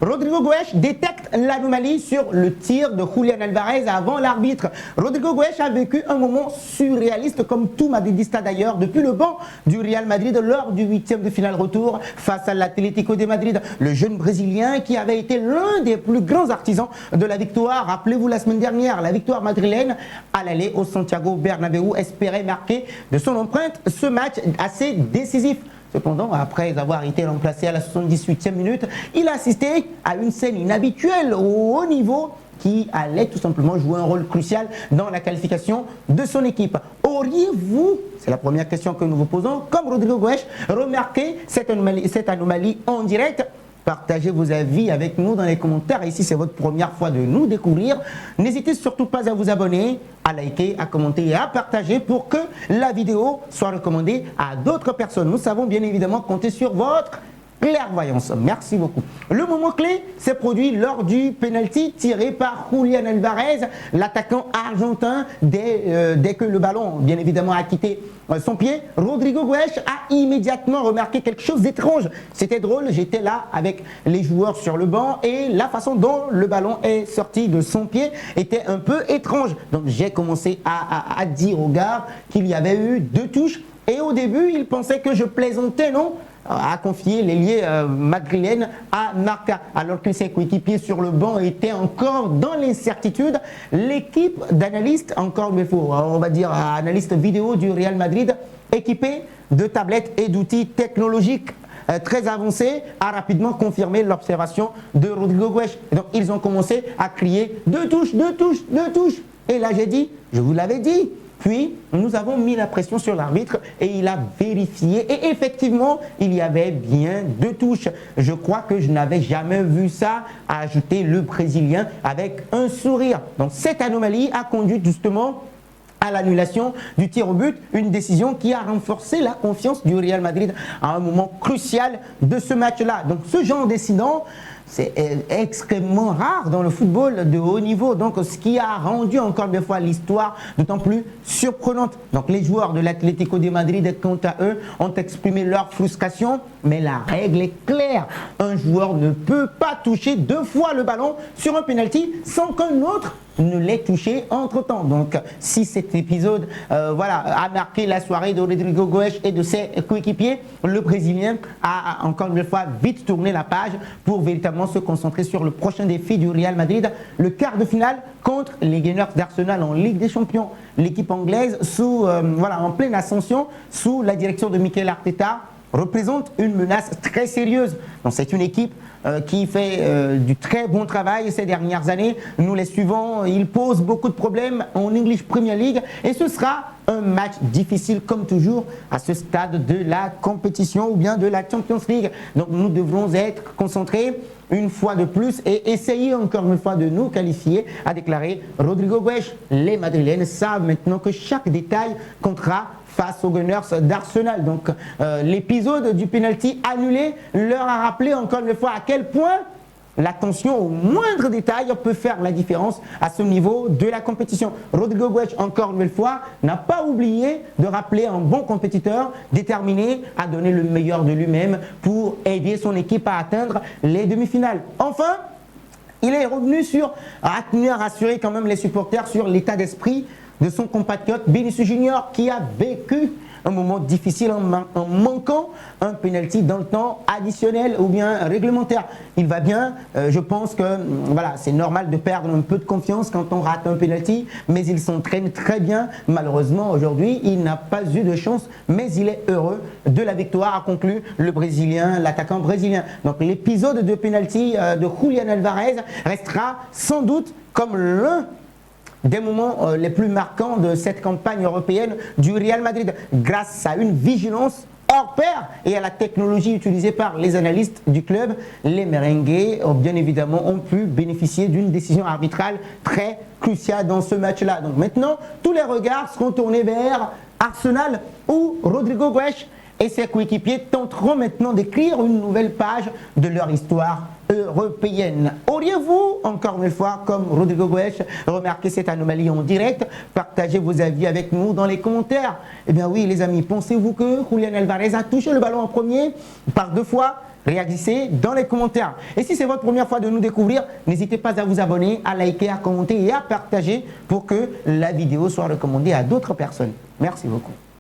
Rodrigo Goes détecte l'anomalie sur le tir de Julián Alvarez avant l'arbitre. Rodrigo Goes a vécu un moment surréaliste comme tout madridista d'ailleurs depuis le banc du Real Madrid lors du 8e de finale retour face à l'Atlético de Madrid. Le jeune Brésilien qui avait été l'un des plus grands artisans de la victoire. Rappelez-vous la semaine dernière, la victoire madrilène à l'aller au Santiago Bernabéu espérait marquer de son empreinte ce match assez décisif. Cependant, après avoir été remplacé à la 78e minute, il a assisté à une scène inhabituelle au haut niveau qui allait tout simplement jouer un rôle crucial dans la qualification de son équipe. Auriez-vous, c'est la première question que nous vous posons, comme Rodrigo Goes, remarqué cette anomalie en direct? Partagez vos avis avec nous dans les commentaires. Ici, c'est votre première fois de nous découvrir. N'hésitez surtout pas à vous abonner, à liker, à commenter et à partager pour que la vidéo soit recommandée à d'autres personnes. Nous savons bien évidemment compter sur votre clairvoyance. Merci beaucoup. Le moment clé s'est produit lors du penalty tiré par Julián Alvarez, l'attaquant argentin. Dès que le ballon, bien évidemment, a quitté son pied, Rodrigo Goes a immédiatement remarqué quelque chose d'étrange. C'était drôle, j'étais là avec les joueurs sur le banc et la façon dont le ballon est sorti de son pied était un peu étrange. Donc j'ai commencé à dire au gars qu'il y avait eu 2 touches et au début il pensait que je plaisantais, non ? A confié l'ailier madrilène à Marca. Alors que ses coéquipiers sur le banc étaient encore dans l'incertitude, l'équipe d'analystes, encore une fois, on va dire analystes vidéo du Real Madrid, équipée de tablettes et d'outils technologiques très avancés, a rapidement confirmé l'observation de Rodrigo Goes. Donc ils ont commencé à crier 2 touches, 2 touches, 2 touches. Et là j'ai dit, je vous l'avais dit. Puis, nous avons mis la pression sur l'arbitre et il a vérifié. Et effectivement, il y avait bien 2 touches. Je crois que je n'avais jamais vu ça, a ajouté le Brésilien avec un sourire. Donc, cette anomalie a conduit justement à l'annulation du tir au but, une décision qui a renforcé la confiance du Real Madrid à un moment crucial de ce match-là. Donc, ce genre d'incident, c'est extrêmement rare dans le football de haut niveau. Donc, ce qui a rendu encore une fois l'histoire d'autant plus surprenante. Donc, les joueurs de l'Atlético de Madrid, quant à eux, ont exprimé leur frustration. Mais la règle est claire. Un joueur ne peut pas toucher 2 fois le ballon sur un penalty sans qu'un autre ne l'ait touché entre-temps. Donc, si cet épisode a marqué la soirée de Rodrigo Goes et de ses coéquipiers, le Brésilien a encore une fois vite tourné la page pour véritablement se concentrer sur le prochain défi du Real Madrid, le quart de finale contre les Gunners d'Arsenal en Ligue des Champions. L'équipe anglaise, en pleine ascension, sous la direction de Mikel Arteta, représente une menace très sérieuse. Donc, c'est une équipe qui fait du très bon travail ces dernières années. Nous les suivons, ils posent beaucoup de problèmes en English Premier League et ce sera un match difficile comme toujours à ce stade de la compétition ou bien de la Champions League. Donc nous devrons être concentrés une fois de plus et essayer encore une fois de nous qualifier, a déclaré Rodrigo Goes. Les Madrilènes savent maintenant que chaque détail comptera face aux Gunners d'Arsenal. Donc l'épisode du penalty annulé leur a rappelé encore une fois à quel point l'attention au moindre détail peut faire la différence à ce niveau de la compétition. Rodrigo Goes, encore une fois, n'a pas oublié de rappeler un bon compétiteur déterminé à donner le meilleur de lui-même pour aider son équipe à atteindre les demi-finales. Enfin, il est revenu sur rassurer quand même les supporters sur l'état d'esprit de son compatriote Vinicius Junior qui a vécu un moment difficile en manquant un penalty dans le temps additionnel ou bien réglementaire. Il va bien, je pense que c'est normal de perdre un peu de confiance quand on rate un penalty, mais il s'entraîne très bien. Malheureusement, aujourd'hui, il n'a pas eu de chance, mais il est heureux de la victoire, a conclu le Brésilien, l'attaquant brésilien. Donc l'épisode de penalty de Julián Alvarez restera sans doute comme l'un des moments les plus marquants de cette campagne européenne du Real Madrid, grâce à une vigilance hors pair et à la technologie utilisée par les analystes du club. Les merengues, bien évidemment, ont pu bénéficier d'une décision arbitrale très cruciale dans ce match-là. Donc maintenant, tous les regards seront tournés vers Arsenal où Rodrigo Goes et ses coéquipiers tenteront maintenant d'écrire une nouvelle page de leur histoire européenne. Auriez-vous, encore une fois, comme Rodrigo Goes, remarqué cette anomalie en direct? Partagez vos avis avec nous dans les commentaires. Eh bien oui, les amis, pensez-vous que Julián Alvarez a touché le ballon en premier par 2 fois? Réagissez dans les commentaires. Et si c'est votre première fois de nous découvrir, n'hésitez pas à vous abonner, à liker, à commenter et à partager pour que la vidéo soit recommandée à d'autres personnes. Merci beaucoup.